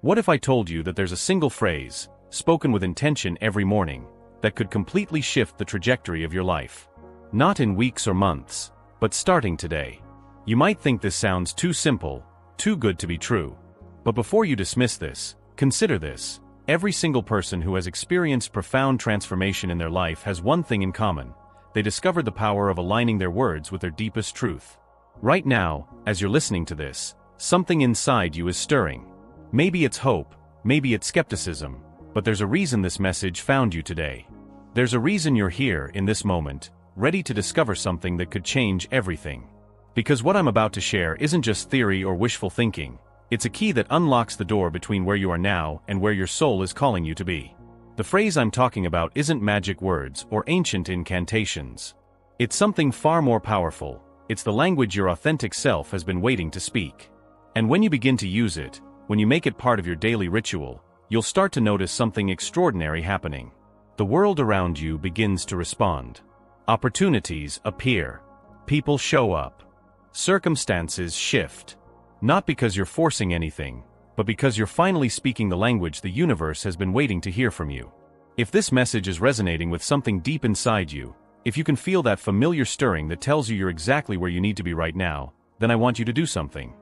What if I told you that there's a single phrase, spoken with intention every morning, that could completely shift the trajectory of your life? Not in weeks or months, but starting today. You might think this sounds too simple, too good to be true. But before you dismiss this, consider this. Every single person who has experienced profound transformation in their life has one thing in common. They discovered the power of aligning their words with their deepest truth. Right now, as you're listening to this, something inside you is stirring. Maybe it's hope, maybe it's skepticism, but there's a reason this message found you today. There's a reason you're here in this moment, ready to discover something that could change everything. Because what I'm about to share isn't just theory or wishful thinking. It's a key that unlocks the door between where you are now and where your soul is calling you to be. The phrase I'm talking about isn't magic words or ancient incantations. It's something far more powerful. It's the language your authentic self has been waiting to speak. And when you begin to use it, when you make it part of your daily ritual, you'll start to notice something extraordinary happening. The world around you begins to respond. Opportunities appear. People show up. Circumstances shift. Not because you're forcing anything, but because you're finally speaking the language the universe has been waiting to hear from you. If this message is resonating with something deep inside you, if you can feel that familiar stirring that tells you you're exactly where you need to be right now, then I want you to do something.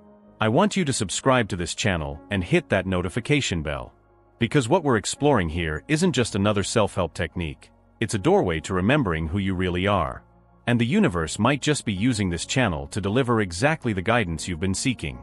I want you to subscribe to this channel and hit that notification bell. Because what we're exploring here isn't just another self-help technique, it's a doorway to remembering who you really are. And the universe might just be using this channel to deliver exactly the guidance you've been seeking.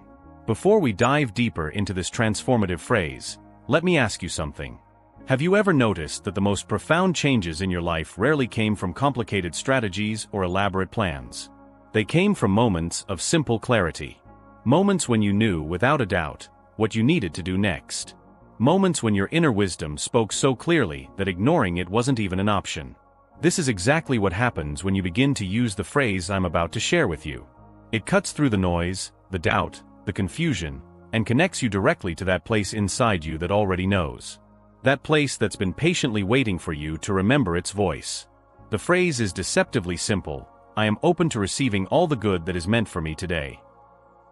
Before we dive deeper into this transformative phrase, let me ask you something. Have you ever noticed that the most profound changes in your life rarely came from complicated strategies or elaborate plans? They came from moments of simple clarity. Moments when you knew without a doubt what you needed to do next. Moments when your inner wisdom spoke so clearly that ignoring it wasn't even an option. This is exactly what happens when you begin to use the phrase I'm about to share with you. It cuts through the noise, the doubt, the confusion, and connects you directly to that place inside you that already knows. That place that's been patiently waiting for you to remember its voice. The phrase is deceptively simple. I am open to receiving all the good that is meant for me today.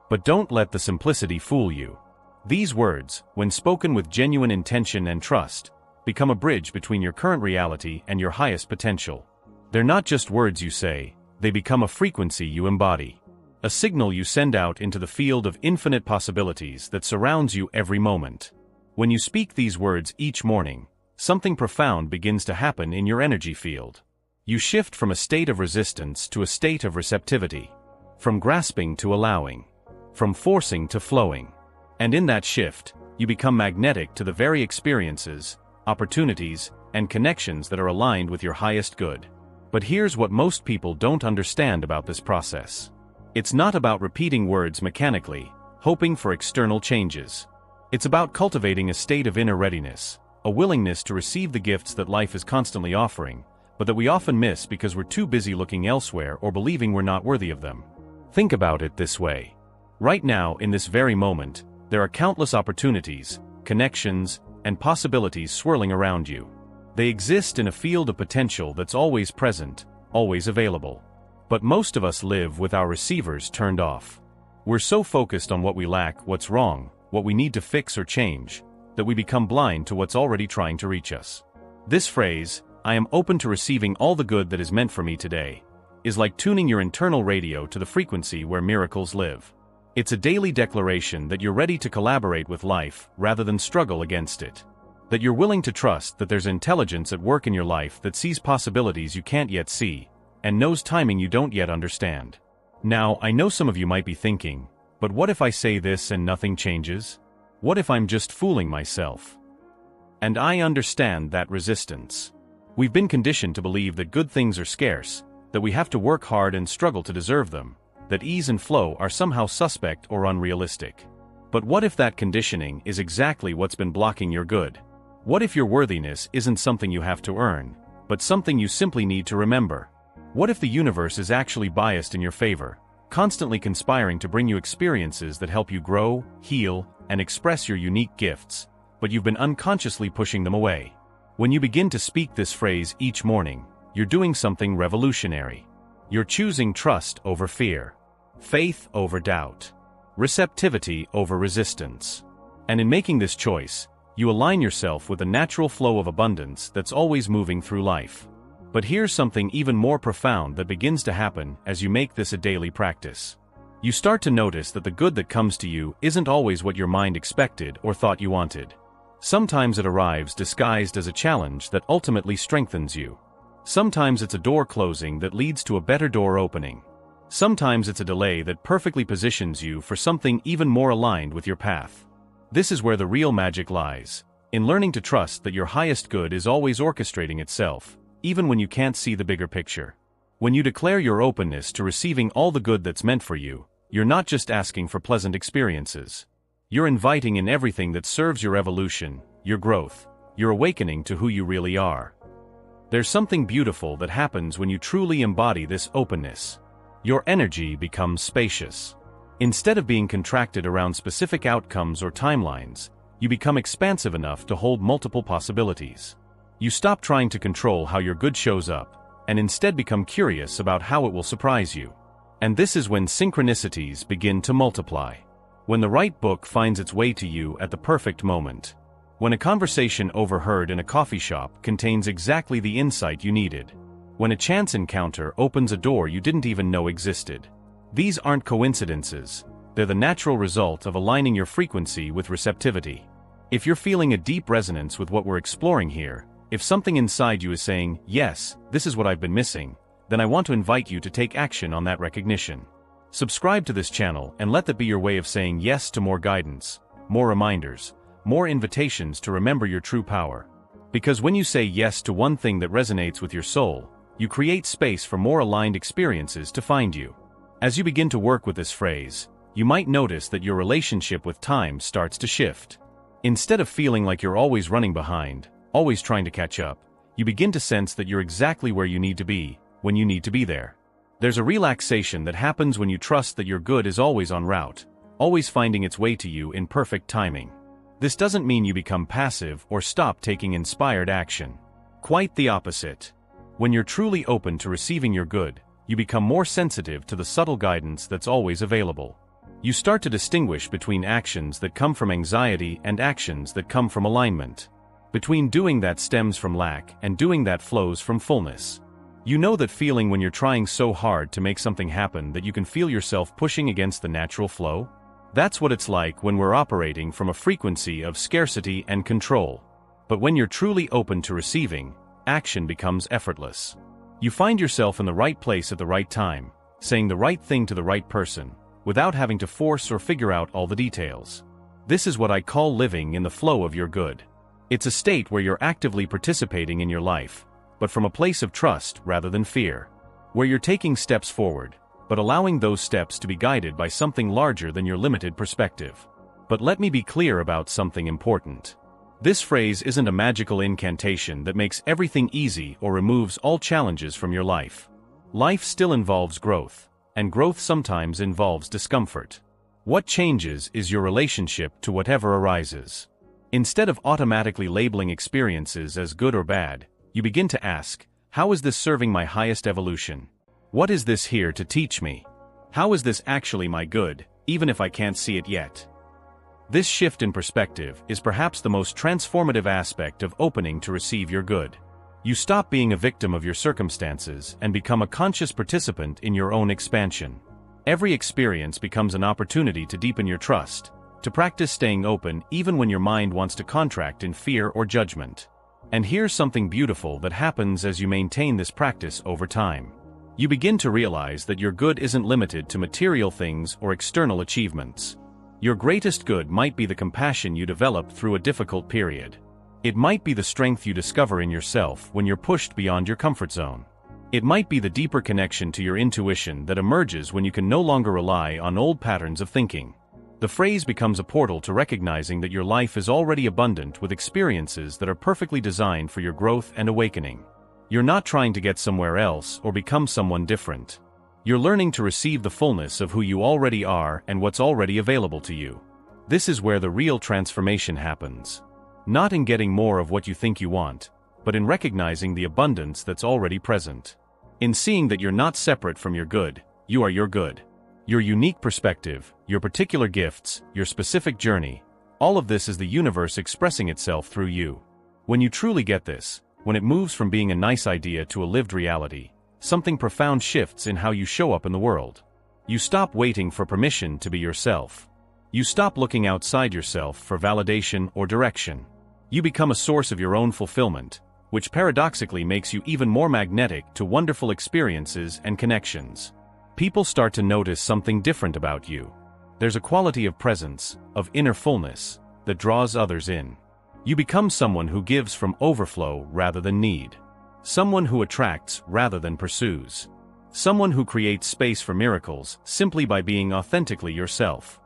But don't let the simplicity fool you. These words, when spoken with genuine intention and trust, become a bridge between your current reality and your highest potential. They're not just words you say, they become a frequency you embody. A signal you send out into the field of infinite possibilities that surrounds you every moment. When you speak these words each morning, something profound begins to happen in your energy field. You shift from a state of resistance to a state of receptivity. From grasping to allowing. From forcing to flowing. And in that shift, you become magnetic to the very experiences, opportunities, and connections that are aligned with your highest good. But here's what most people don't understand about this process. It's not about repeating words mechanically, hoping for external changes. It's about cultivating a state of inner readiness, a willingness to receive the gifts that life is constantly offering, but that we often miss because we're too busy looking elsewhere or believing we're not worthy of them. Think about it this way. Right now, in this very moment, there are countless opportunities, connections, and possibilities swirling around you. They exist in a field of potential that's always present, always available. But most of us live with our receivers turned off. We're so focused on what we lack, what's wrong, what we need to fix or change, that we become blind to what's already trying to reach us. This phrase, I am open to receiving all the good that is meant for me today, is like tuning your internal radio to the frequency where miracles live. It's a daily declaration that you're ready to collaborate with life rather than struggle against it. That you're willing to trust that there's intelligence at work in your life that sees possibilities you can't yet see, and knows timing you don't yet understand. Now, I know some of you might be thinking, but what if I say this and nothing changes? What if I'm just fooling myself? And I understand that resistance. We've been conditioned to believe that good things are scarce, that we have to work hard and struggle to deserve them, that ease and flow are somehow suspect or unrealistic. But what if that conditioning is exactly what's been blocking your good? What if your worthiness isn't something you have to earn, but something you simply need to remember? What if the universe is actually biased in your favor, constantly conspiring to bring you experiences that help you grow, heal, and express your unique gifts, but you've been unconsciously pushing them away? When you begin to speak this phrase each morning, you're doing something revolutionary. You're choosing trust over fear. Faith over doubt. Receptivity over resistance. And in making this choice, you align yourself with the natural flow of abundance that's always moving through life. But here's something even more profound that begins to happen as you make this a daily practice. You start to notice that the good that comes to you isn't always what your mind expected or thought you wanted. Sometimes it arrives disguised as a challenge that ultimately strengthens you. Sometimes it's a door closing that leads to a better door opening. Sometimes it's a delay that perfectly positions you for something even more aligned with your path. This is where the real magic lies, in learning to trust that your highest good is always orchestrating itself, even when you can't see the bigger picture. When you declare your openness to receiving all the good that's meant for you, you're not just asking for pleasant experiences. You're inviting in everything that serves your evolution, your growth, your awakening to who you really are. There's something beautiful that happens when you truly embody this openness. Your energy becomes spacious. Instead of being contracted around specific outcomes or timelines, you become expansive enough to hold multiple possibilities. You stop trying to control how your good shows up, and instead become curious about how it will surprise you. And this is when synchronicities begin to multiply. When the right book finds its way to you at the perfect moment. When a conversation overheard in a coffee shop contains exactly the insight you needed. When a chance encounter opens a door you didn't even know existed. These aren't coincidences, they're the natural result of aligning your frequency with receptivity. If you're feeling a deep resonance with what we're exploring here, if something inside you is saying, yes, this is what I've been missing, then I want to invite you to take action on that recognition. Subscribe to this channel and let that be your way of saying yes to more guidance, more reminders, more invitations to remember your true power. Because when you say yes to one thing that resonates with your soul, you create space for more aligned experiences to find you. As you begin to work with this phrase, you might notice that your relationship with time starts to shift. Instead of feeling like you're always running behind, always trying to catch up, you begin to sense that you're exactly where you need to be, when you need to be there. There's a relaxation that happens when you trust that your good is always en route, always finding its way to you in perfect timing. This doesn't mean you become passive or stop taking inspired action. Quite the opposite. When you're truly open to receiving your good, you become more sensitive to the subtle guidance that's always available. You start to distinguish between actions that come from anxiety and actions that come from alignment. Between doing that stems from lack and doing that flows from fullness. You know that feeling when you're trying so hard to make something happen that you can feel yourself pushing against the natural flow? That's what it's like when we're operating from a frequency of scarcity and control. But when you're truly open to receiving, action becomes effortless. You find yourself in the right place at the right time, saying the right thing to the right person, without having to force or figure out all the details. This is what I call living in the flow of your good. It's a state where you're actively participating in your life, but from a place of trust rather than fear. Where you're taking steps forward, but allowing those steps to be guided by something larger than your limited perspective. But let me be clear about something important. This phrase isn't a magical incantation that makes everything easy or removes all challenges from your life. Life still involves growth, and growth sometimes involves discomfort. What changes is your relationship to whatever arises. Instead of automatically labeling experiences as good or bad, you begin to ask, how is this serving my highest evolution? What is this here to teach me? How is this actually my good, even if I can't see it yet? This shift in perspective is perhaps the most transformative aspect of opening to receive your good. You stop being a victim of your circumstances and become a conscious participant in your own expansion. Every experience becomes an opportunity to deepen your trust, to practice staying open even when your mind wants to contract in fear or judgment. And here's something beautiful that happens as you maintain this practice over time. You begin to realize that your good isn't limited to material things or external achievements. Your greatest good might be the compassion you develop through a difficult period. It might be the strength you discover in yourself when you're pushed beyond your comfort zone. It might be the deeper connection to your intuition that emerges when you can no longer rely on old patterns of thinking. The phrase becomes a portal to recognizing that your life is already abundant with experiences that are perfectly designed for your growth and awakening. You're not trying to get somewhere else or become someone different. You're learning to receive the fullness of who you already are and what's already available to you. This is where the real transformation happens. Not in getting more of what you think you want, but in recognizing the abundance that's already present. In seeing that you're not separate from your good, you are your good. Your unique perspective, your particular gifts, your specific journey, All of this is the universe expressing itself through you. When you truly get this, when it moves from being a nice idea to a lived reality, something profound shifts in how you show up in the world. You stop waiting for permission to be yourself. You stop looking outside yourself for validation or direction. You become a source of your own fulfillment, which paradoxically makes you even more magnetic to wonderful experiences and connections. People start to notice something different about you. There's a quality of presence, of inner fullness, that draws others in. You become someone who gives from overflow rather than need. Someone who attracts rather than pursues. Someone who creates space for miracles simply by being authentically yourself.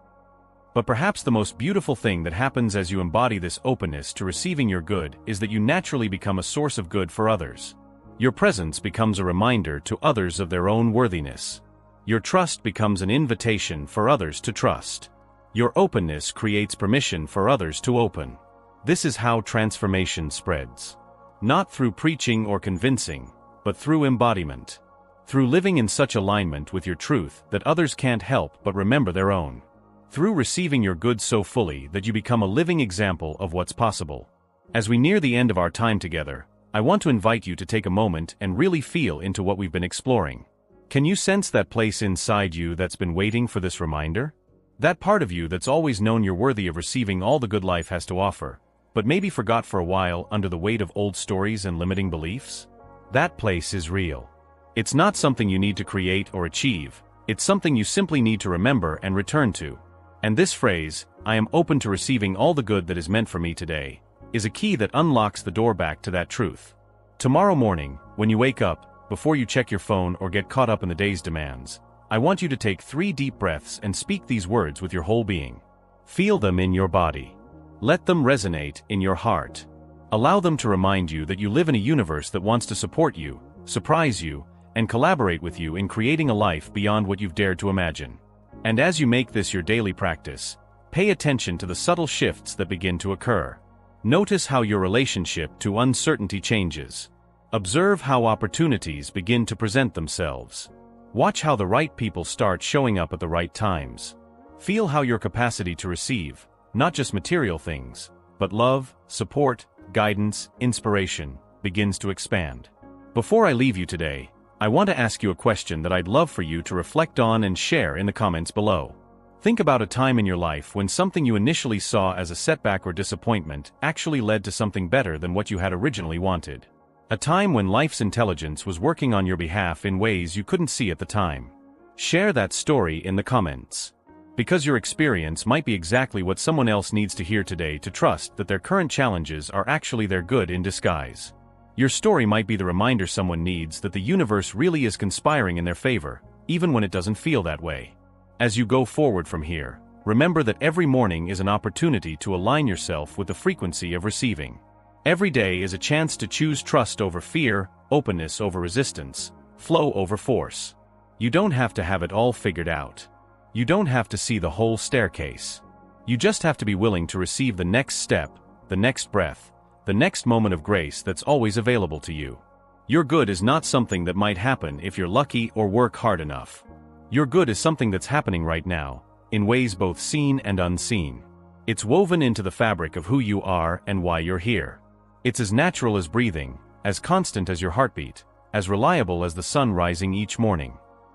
But perhaps the most beautiful thing that happens as you embody this openness to receiving your good is that you naturally become a source of good for others. Your presence becomes a reminder to others of their own worthiness. Your trust becomes an invitation for others to trust. Your openness creates permission for others to open. This is how transformation spreads. Not through preaching or convincing, but through embodiment. Through living in such alignment with your truth that others can't help but remember their own. Through receiving your good so fully that you become a living example of what's possible. As we near the end of our time together, I want to invite you to take a moment and really feel into what we've been exploring. Can you sense that place inside you that's been waiting for this reminder? That part of you that's always known you're worthy of receiving all the good life has to offer, but maybe forgot for a while under the weight of old stories and limiting beliefs? That place is real. It's not something you need to create or achieve, it's something you simply need to remember and return to. And this phrase, "I am open to receiving all the good that is meant for me today," is a key that unlocks the door back to that truth. Tomorrow morning, when you wake up, before you check your phone or get caught up in the day's demands, I want you to take 3 deep breaths and speak these words with your whole being. Feel them in your body. Let them resonate in your heart. Allow them to remind you that you live in a universe that wants to support you, surprise you, and collaborate with you in creating a life beyond what you've dared to imagine. And as you make this your daily practice, pay attention to the subtle shifts that begin to occur. Notice how your relationship to uncertainty changes. Observe how opportunities begin to present themselves. Watch how the right people start showing up at the right times. Feel how your capacity to receive, not just material things, but love, support, guidance, inspiration, begins to expand. Before I leave you today, I want to ask you a question that I'd love for you to reflect on and share in the comments below. Think about a time in your life when something you initially saw as a setback or disappointment actually led to something better than what you had originally wanted. A time when life's intelligence was working on your behalf in ways you couldn't see at the time. Share that story in the comments. Because your experience might be exactly what someone else needs to hear today to trust that their current challenges are actually their good in disguise. Your story might be the reminder someone needs that the universe really is conspiring in their favor, even when it doesn't feel that way. As you go forward from here, remember that every morning is an opportunity to align yourself with the frequency of receiving. Every day is a chance to choose trust over fear, openness over resistance, flow over force. You don't have to have it all figured out. You don't have to see the whole staircase. You just have to be willing to receive the next step, the next breath, the next moment of grace that's always available to you. Your good is not something that might happen if you're lucky or work hard enough. Your good is something that's happening right now, in ways both seen and unseen. It's woven into the fabric of who you are and why you're here. It's as natural as breathing, as constant as your heartbeat, as reliable as the sun rising each morning.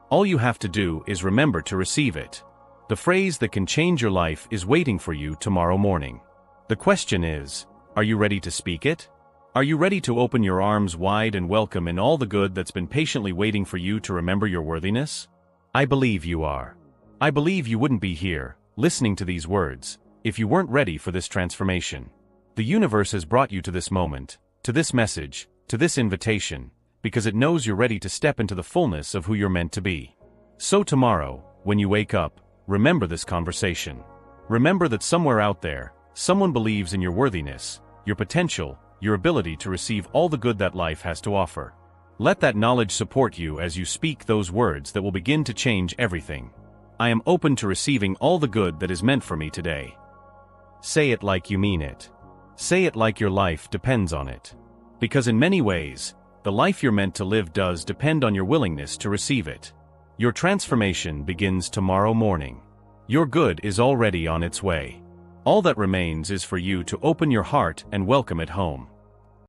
All you have to do is remember to receive it. The phrase that can change your life is waiting for you tomorrow morning. The question is, are you ready to speak it? Are you ready to open your arms wide and welcome in all the good that's been patiently waiting for you to remember your worthiness? I believe you are. I believe you wouldn't be here, listening to these words, if you weren't ready for this transformation. The universe has brought you to this moment, to this message, to this invitation, because it knows you're ready to step into the fullness of who you're meant to be. So tomorrow, when you wake up, remember this conversation. Remember that somewhere out there, someone believes in your worthiness, your potential, your ability to receive all the good that life has to offer. Let that knowledge support you as you speak those words that will begin to change everything. I am open to receiving all the good that is meant for me today. Say it like you mean it. Say it like your life depends on it. Because in many ways, the life you're meant to live does depend on your willingness to receive it. Your transformation begins tomorrow morning. Your good is already on its way. All that remains is for you to open your heart and welcome it home.